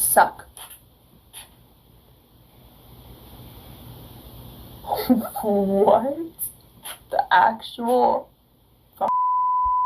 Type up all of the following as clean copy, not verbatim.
suck. What? The actual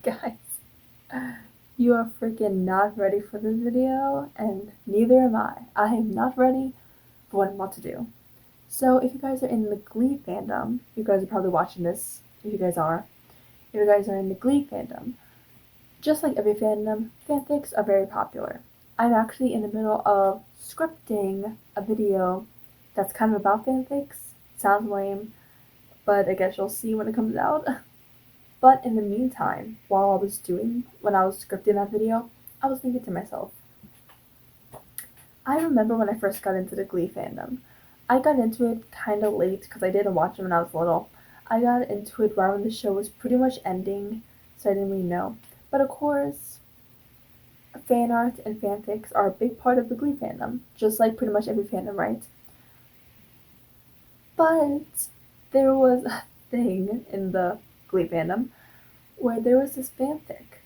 guys, you are freaking not ready for this video, and neither am I. I am not ready for what I'm about to do. So if you guys are in the Glee fandom, you guys are probably watching this. If you guys are in the Glee fandom, just like every fandom, fanfics are very popular. I'm actually in the middle of scripting a video that's kind of about fanfics. Sounds lame, but I guess you'll see when it comes out. But in the meantime, when I was scripting that video, I was thinking to myself, I remember when I first got into the Glee fandom. I got into it kind of late because I didn't watch it when I was little. I got into it right when the show was pretty much ending, so I didn't really know. But of course, fan art and fanfics are a big part of the Glee fandom, just like pretty much every fandom, right? But there was a thing in the Glee fandom where there was this fanfic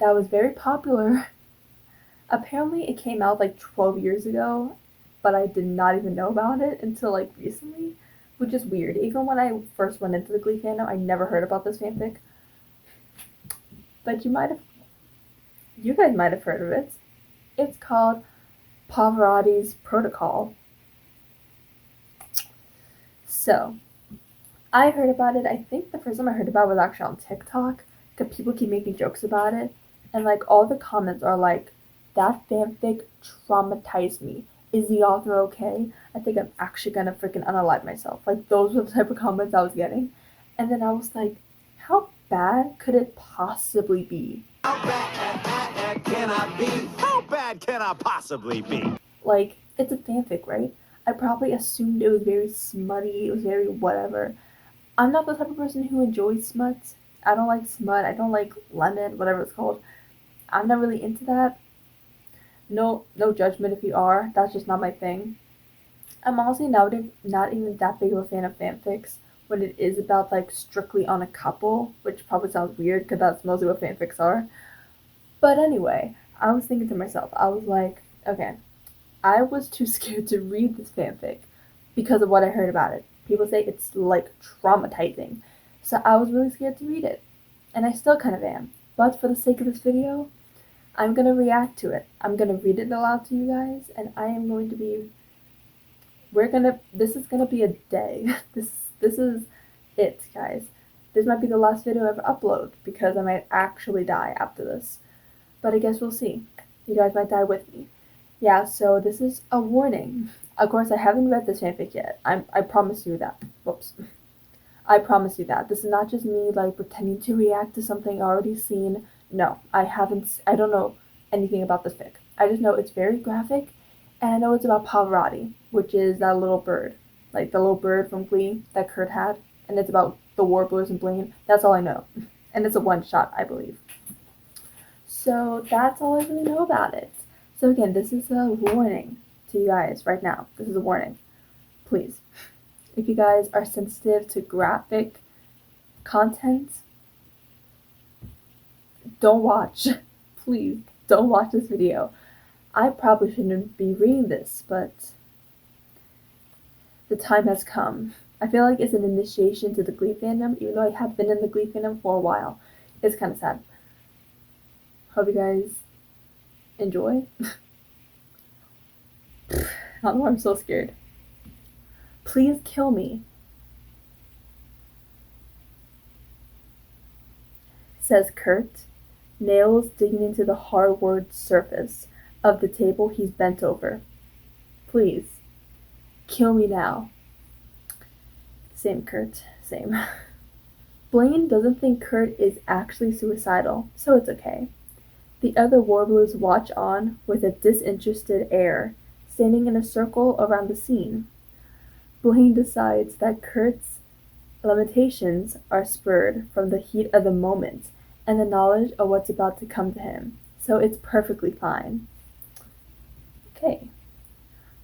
that was very popular. Apparently it came out like 12 years ago, but I did not even know about it until like recently, which is weird. Even when I first went into the Glee fandom, I never heard about this fanfic. But you guys might have heard of it. It's called Pavarotti's Protocol. So, I heard about it. I think the first time I heard about it was actually on TikTok, because people keep making jokes about it, and like all the comments are like, "That fanfic traumatized me. Is the author okay? I think I'm actually gonna freaking unalive myself." Like those were the type of comments I was getting, and then I was like, "How bad could it possibly be? How bad can I be? How bad can I possibly be?" Like, it's a fanfic, right? I probably assumed it was very smutty, it was very whatever. I'm not the type of person who enjoys smut. I don't like smut, I don't like lemon, whatever it's called. I'm not really into that. No judgment if you are, that's just not my thing. I'm honestly not even that big of a fan of fanfics when it is about like strictly on a couple, which probably sounds weird because that's mostly what fanfics are. But anyway, I was thinking to myself, I was like, okay, I was too scared to read this fanfic because of what I heard about it. People say it's like traumatizing. So I was really scared to read it. And I still kind of am. But for the sake of this video, I'm going to react to it. I'm going to read it aloud to you guys, and I am going to be this is going to be a day. This is it, guys. This might be the last video I ever upload because I might actually die after this. But I guess we'll see. You guys might die with me. Yeah, so this is a warning. Of course, I haven't read this fanfic yet. I promise you that. Whoops. I promise you that. This is not just me, like, pretending to react to something already seen. No, I don't know anything about this fic. I just know it's very graphic, and I know it's about Pavarotti, which is that little bird. Like, the little bird from Glee that Kurt had. And it's about the warblers and Blaine. That's all I know. And it's a one-shot, I believe. So that's all I really know about it. So again, this is a warning to you guys right now. This is a warning. Please, if you guys are sensitive to graphic content, don't watch. Please, don't watch this video. I probably shouldn't be reading this, but the time has come. I feel like it's an initiation to the Glee fandom, even though I have been in the Glee fandom for a while. It's kind of sad. Hope you guys enjoy. I don't know why I'm so scared. Please kill me, says Kurt, nails digging into the hardwood surface of the table he's bent over. Please, kill me now. Same, Kurt, same. Blaine doesn't think Kurt is actually suicidal, so it's okay. The other warblers watch on with a disinterested air, standing in a circle around the scene. Blaine decides that Kurt's lamentations are spurred from the heat of the moment and the knowledge of what's about to come to him, so it's perfectly fine. Okay.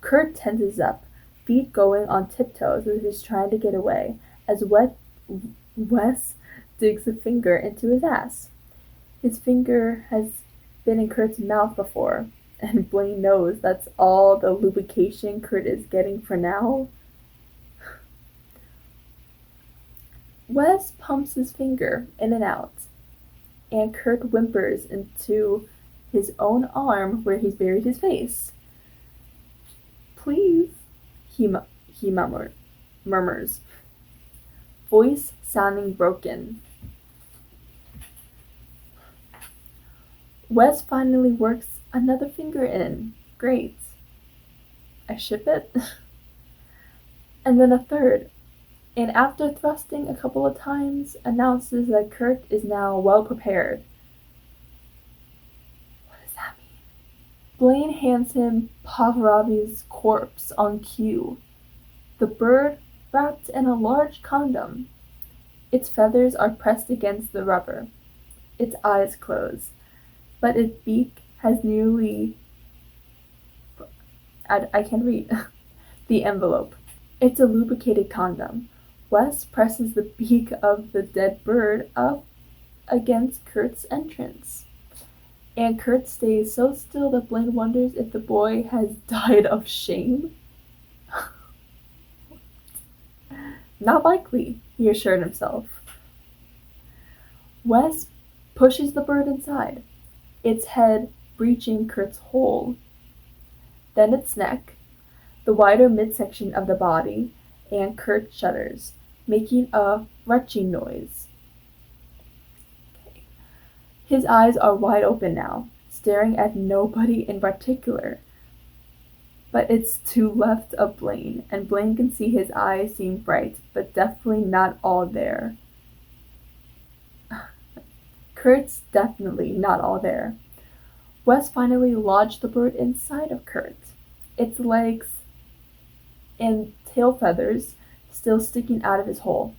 Kurt tenses up, feet going on tiptoes as he's trying to get away, as Wes digs a finger into his ass. His finger has been in Kurt's mouth before, And Blaine knows that's all the lubrication Kurt is getting for now. Wes pumps his finger in and out, and Kurt whimpers into his own arm where he's buried his face. Please, he murmurs, voice sounding broken. Wes finally works another finger in. Great. I ship it. And then a third, and after thrusting a couple of times, announces that Kurt is now well prepared. What does that mean? Blaine hands him Pavarotti's corpse on cue. The bird wrapped in a large condom. Its feathers are pressed against the rubber. Its eyes close, but its beak has newly... I can't read. The envelope. It's a lubricated condom. Wes presses the beak of the dead bird up against Kurt's entrance. And Kurt stays so still that Blaine wonders if the boy has died of shame. Not likely, he assured himself. Wes pushes the bird inside, its head breaching Kurt's hole, then its neck, the wider midsection of the body, and Kurt shudders, making a retching noise. His eyes are wide open now, staring at nobody in particular. But it's to left of Blaine, and Blaine can see his eyes seem bright, but definitely not all there. Kurt's definitely not all there. Wes finally lodged the bird inside of Kurt, its legs and tail feathers still sticking out of his hole.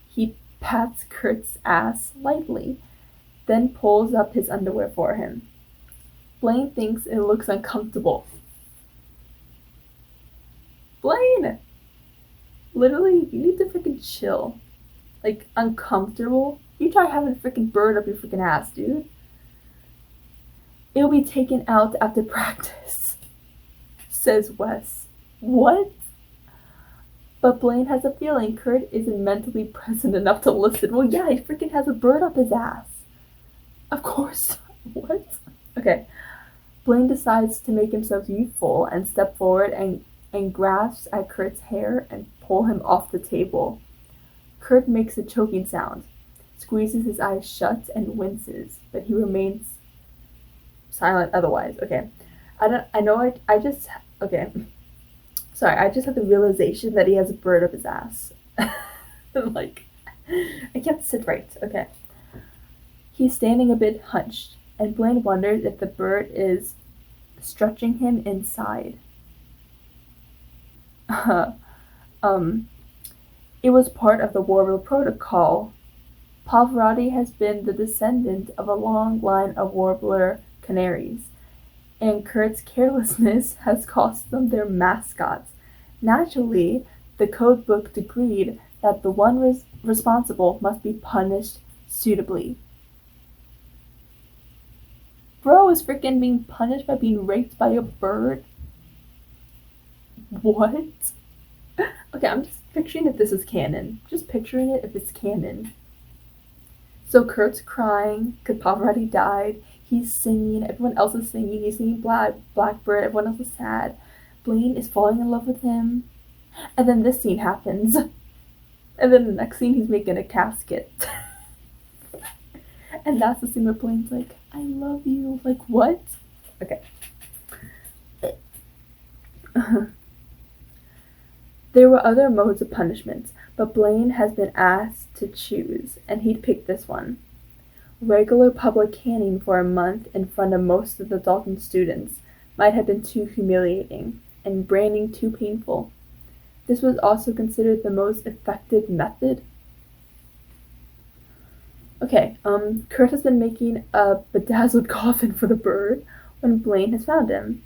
He pats Kurt's ass lightly, then pulls up his underwear for him. Blaine thinks it looks uncomfortable. Blaine! Literally, you need to freaking chill. Like, uncomfortable? You try having a freaking bird up your freaking ass, dude. It'll be taken out after practice, says Wes. What? But Blaine has a feeling Kurt isn't mentally present enough to listen. Well, yeah, he freaking has a bird up his ass. Of course. What? Okay. Blaine decides to make himself youthful and step forward and grasps at Kurt's hair and pull him off the table. Kurt makes a choking sound, squeezes his eyes shut and winces, but he remains silent otherwise. Okay. Sorry, I just had the realization that he has a bird up his ass. Like, I can't sit right. Okay. He's standing a bit hunched, and Blaine wonders if the bird is stretching him inside. It was part of the Warbler protocol. Pavarotti has been the descendant of a long line of warbler canaries, and Kurt's carelessness has cost them their mascots. Naturally, the code book decreed that the one responsible must be punished suitably. Bro is freaking being punished by being raped by a bird? What? Okay, I'm just picturing if this is canon. Just picturing it if it's canon. So Kurt's crying because Pavarotti died. He's singing. Everyone else is singing. He's singing Blackbird. Everyone else is sad. Blaine is falling in love with him. And then this scene happens. And then the next scene, he's making a casket. And that's the scene where Blaine's like, I love you. Like, what? Okay. There were other modes of punishment, but Blaine has been asked to choose, and he'd picked this one. Regular public caning for a month in front of most of the Dalton students might have been too humiliating, and branding too painful. This was also considered the most effective method. Okay, Kurt has been making a bedazzled coffin for the bird when Blaine has found him.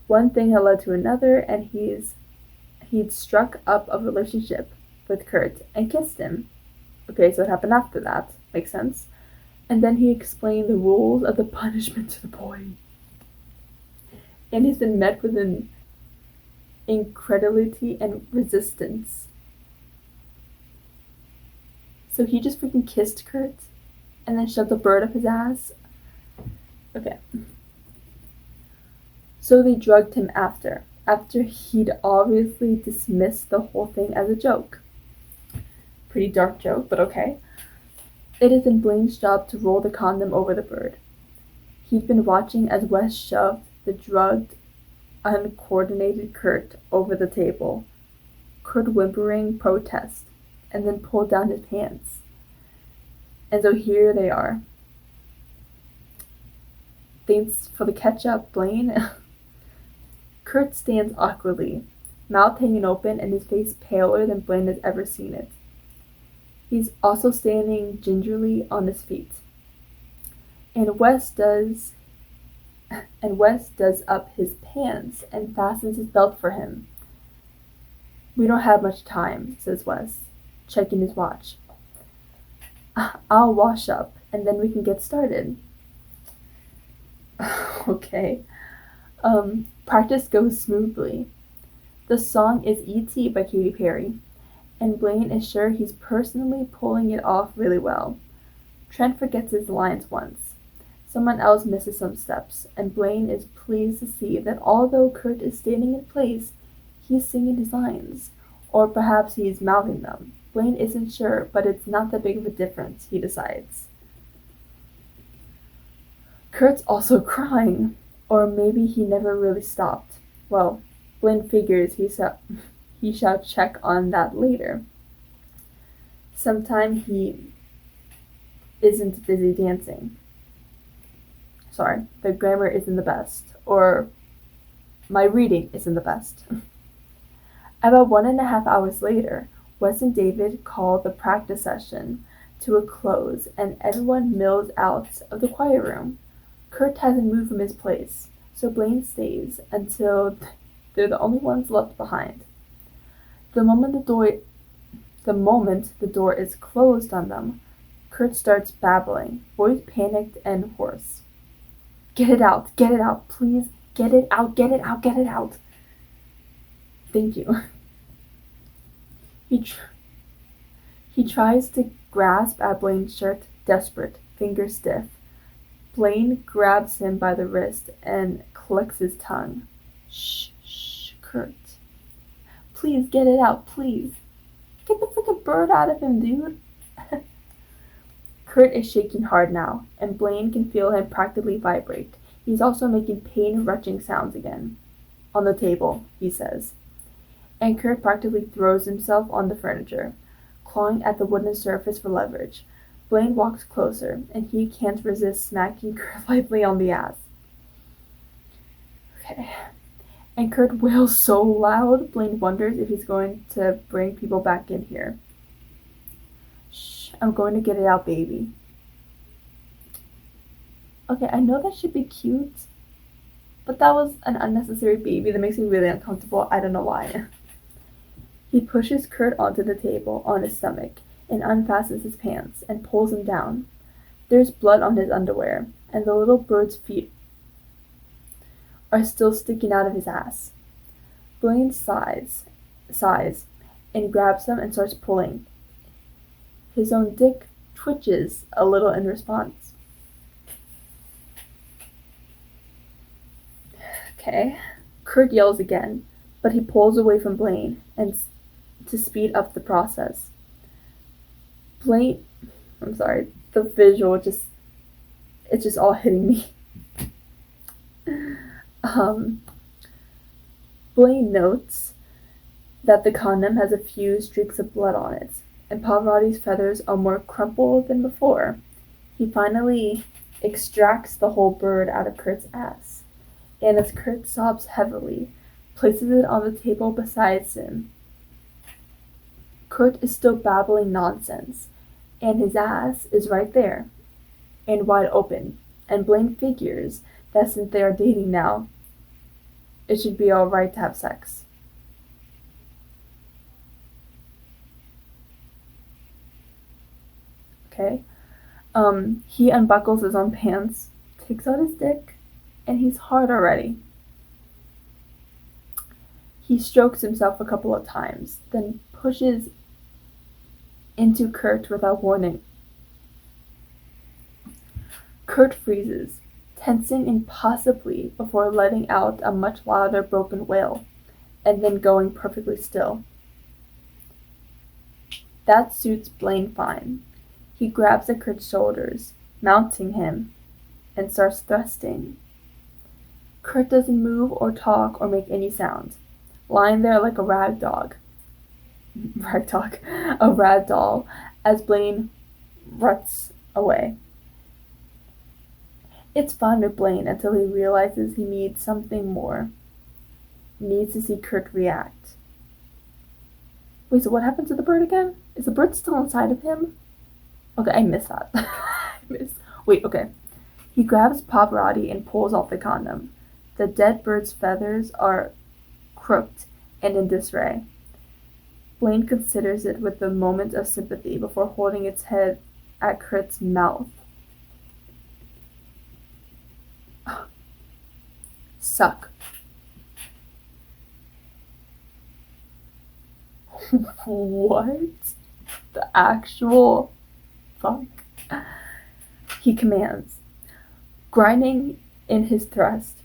One thing had led to another, and he'd struck up a relationship with Kurt and kissed him. Okay, so it happened after that. Makes sense. And then he explained the rules of the punishment to the boy. and he's been met with an incredulity and resistance. So he just freaking kissed Kurt and then shoved a bird up his ass. Okay. So they drugged him after he'd obviously dismissed the whole thing as a joke. Pretty dark joke, but okay. It had been Blaine's job to roll the condom over the bird. He'd been watching as Wes shoved the drugged, uncoordinated Kurt over the table, Kurt whimpering protest, and then pulled down his pants. And so here they are. Thanks for the catch-up, Blaine. Kurt stands awkwardly, mouth hanging open and his face paler than Blaine has ever seen it. He's also standing gingerly on his feet. And Wes does up his pants and fastens his belt for him. "We don't have much time," says Wes, checking his watch. "I'll wash up, and then we can get started." Okay. Practice goes smoothly. The song is E.T. by Katy Perry, and Blaine is sure he's personally pulling it off really well. Trent forgets his lines once. Someone else misses some steps, and Blaine is pleased to see that although Kurt is standing in place, he's singing his lines. Or perhaps he's mouthing them. Blaine isn't sure, but it's not that big of a difference, he decides. Kurt's also crying, or maybe he never really stopped. Well, Blaine figures he shall check on that later. Sometime he isn't busy dancing. Sorry, the grammar isn't the best, or my reading isn't the best. About 1.5 hours later, Wes and David call the practice session to a close and everyone mills out of the choir room. Kurt hasn't moved from his place, so Blaine stays until they're the only ones left behind. The moment the door is closed on them, Kurt starts babbling, voice panicked and hoarse. Get it out, please, get it out. Thank you. He tries to grasp at Blaine's shirt, desperate, fingers stiff. Blaine grabs him by the wrist and clicks his tongue. Shh, Kurt. Please get it out, please. Get the freaking bird out of him, dude. Kurt is shaking hard now, and Blaine can feel him practically vibrate. He's also making pain-wrenching sounds again. On the table, he says. And Kurt practically throws himself on the furniture, clawing at the wooden surface for leverage. Blaine walks closer, and he can't resist smacking Kurt lightly on the ass. Okay. And Kurt wails so loud, Blaine wonders if he's going to bring people back in here. Shh, I'm going to get it out, baby. Okay, I know that should be cute, but that was an unnecessary baby that makes me really uncomfortable. I don't know why. He pushes Kurt onto the table on his stomach and unfastens his pants and pulls him down. There's blood on his underwear, and the little bird's feet are still sticking out of his ass. Blaine sighs, and grabs them and starts pulling. His own dick twitches a little in response. Okay. Kurt yells again, but he pulls away from Blaine and to speed up the process. The visual it's just all hitting me. Blaine notes that the condom has a few streaks of blood on it, and Pavarotti's feathers are more crumpled than before. He finally extracts the whole bird out of Kurt's ass, and as Kurt sobs heavily, places it on the table beside him. Kurt is still babbling nonsense, and his ass is right there, and wide open, and Blaine figures that since they are dating now, it should be alright to have sex. Okay. He unbuckles his own pants, takes out his dick, and he's hard already. strokes himself a couple of times, then pushes into Kurt without warning. Kurt freezes, tensing impossibly before letting out a much louder broken wail, and then going perfectly still. That suits Blaine fine. He grabs at Kurt's shoulders, mounting him, and starts thrusting. Kurt doesn't move or talk or make any sound, lying there like a rag dog. A rag doll, as Blaine ruts away. It's fine with Blaine until he realizes he needs something more. Needs to see Kurt react. Wait, so what happened to the bird again? Is the bird still inside of him? Okay, I missed that. Wait, okay. He grabs Pavarotti and pulls off the condom. The dead bird's feathers are crooked and in disarray. Blaine considers it with a moment of sympathy before holding its head at Kurt's mouth. Suck. What? The actual fuck? He commands, grinding in his thrust.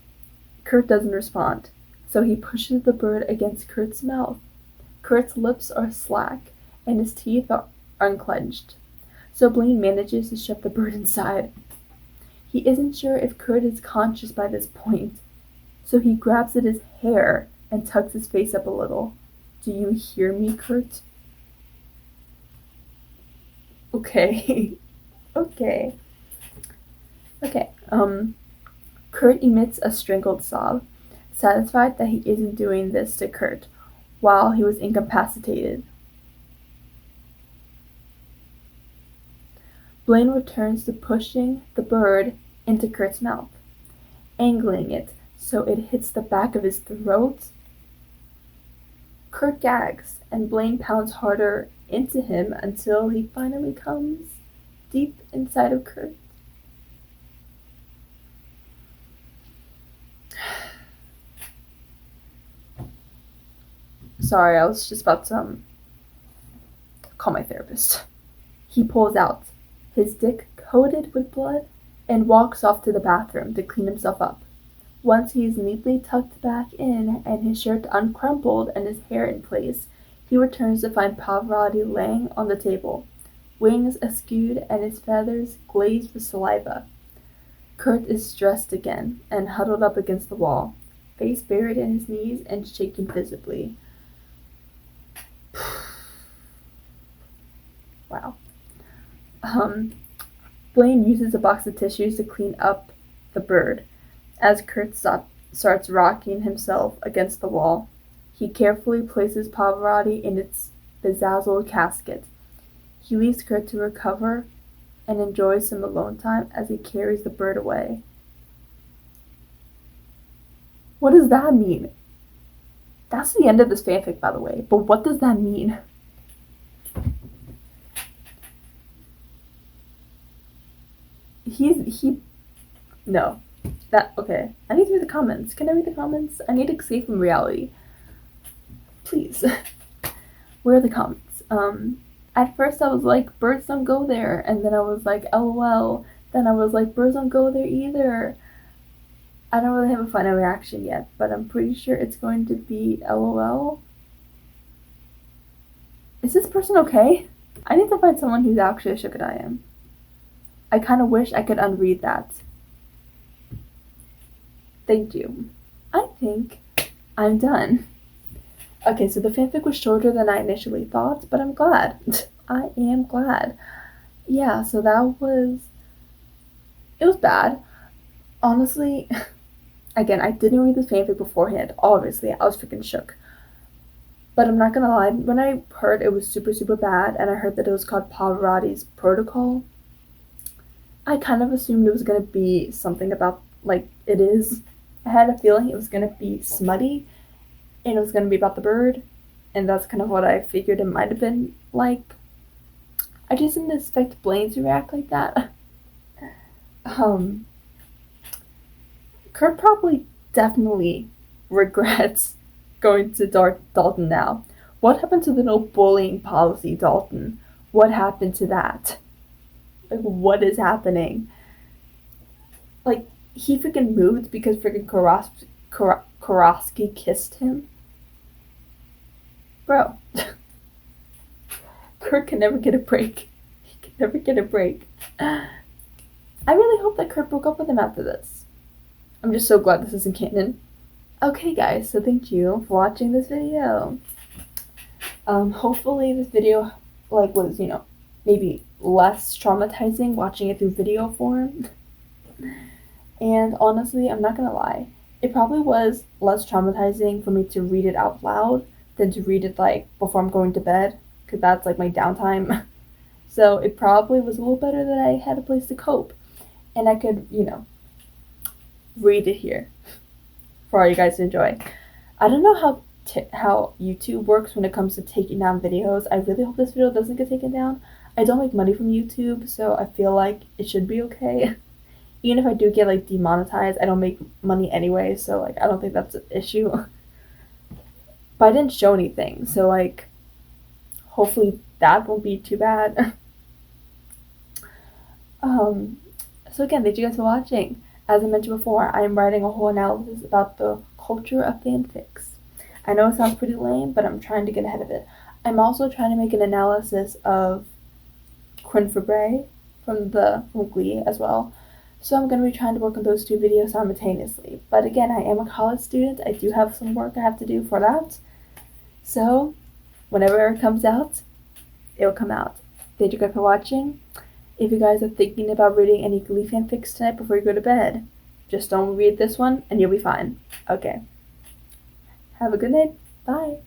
Kurt doesn't respond, so he pushes the bird against Kurt's mouth. Kurt's lips are slack, and his teeth are unclenched, so Blaine manages to shove the bird inside. He isn't sure if Kurt is conscious by this point, so he grabs at his hair and tucks his face up a little. Do you hear me, Kurt? Okay. Okay. Kurt emits a strangled sob, satisfied that he isn't doing this to Kurt while he was incapacitated. Blaine returns to pushing the bird into Kurt's mouth, angling it so it hits the back of his throat. Kurt gags, and Blaine pounds harder into him until he finally comes deep inside of Kurt. Sorry, I was just about to call my therapist. He pulls out, his dick coated with blood, and walks off to the bathroom to clean himself up. Once he is neatly tucked back in and his shirt uncrumpled and his hair in place, he returns to find Pavarotti laying on the table, wings askewed and his feathers glazed with saliva. Kurt is dressed again and huddled up against the wall, face buried in his knees and shaking visibly. Wow. Blaine uses a box of tissues to clean up the bird. As Kurt starts rocking himself against the wall, he carefully places Pavarotti in its bedazzled casket. He leaves Kurt to recover and enjoys some alone time as he carries the bird away. What does that mean? That's the end of this fanfic, by the way, but what does that mean? No. Okay. I need to read the comments. Can I read the comments? I need to escape from reality. Please. Where are the comments? At first I was like, birds don't go there. And then I was like, LOL. Then I was like, birds don't go there either. I don't really have a final reaction yet, but I'm pretty sure it's going to be LOL. Is this person okay? I need to find someone who's actually as shook as I am. I kind of wish I could unread that. Thank you. I think I'm done. Okay, so the fanfic was shorter than I initially thought, but I'm glad. I am glad. Yeah, so it was bad. Honestly, again, I didn't read this fanfic beforehand. Obviously, I was freaking shook. But I'm not gonna lie, when I heard it was super, super bad, and I heard that it was called Pavarotti's Protocol, I kind of assumed it was gonna be something about, like, it is. I had a feeling it was gonna be smutty, and it was gonna be about the bird, and that's kind of what I figured it might have been like. I just didn't expect Blaine to react like that. Kurt probably definitely regrets going to Dalton now. What happened to the no bullying policy, Dalton? What happened to that? Like, what is happening? Like, he freaking moved because freaking Karofsky kissed him? Bro. Kurt can never get a break. He can never get a break. I really hope that Kurt broke up with him after this. I'm just so glad this isn't canon. Okay guys, so thank you for watching this video. Hopefully this video was, maybe less traumatizing watching it through video form. And honestly, I'm not gonna lie, it probably was less traumatizing for me to read it out loud than to read it before I'm going to bed, because that's my downtime. So it probably was a little better that I had a place to cope and I could, read it here for all you guys to enjoy. I don't know how YouTube works when it comes to taking down videos. I really hope this video doesn't get taken down. I don't make money from YouTube, so I feel like it should be okay. Even if I do get demonetized, I don't make money anyway, so I don't think that's an issue. But I didn't show anything, so hopefully that won't be too bad. So again, thank you guys for watching. As I mentioned before, I am writing a whole analysis about the culture of fanfics. I know it sounds pretty lame, but I'm trying to get ahead of it. I'm also trying to make an analysis of Quinn Fabray from Glee as well. So I'm going to be trying to work on those two videos simultaneously. But again, I am a college student. I do have some work I have to do for that. So whenever it comes out, it'll come out. Thank you guys for watching. If you guys are thinking about reading any Glee fanfics tonight before you go to bed, just don't read this one and you'll be fine. Okay. Have a good night. Bye.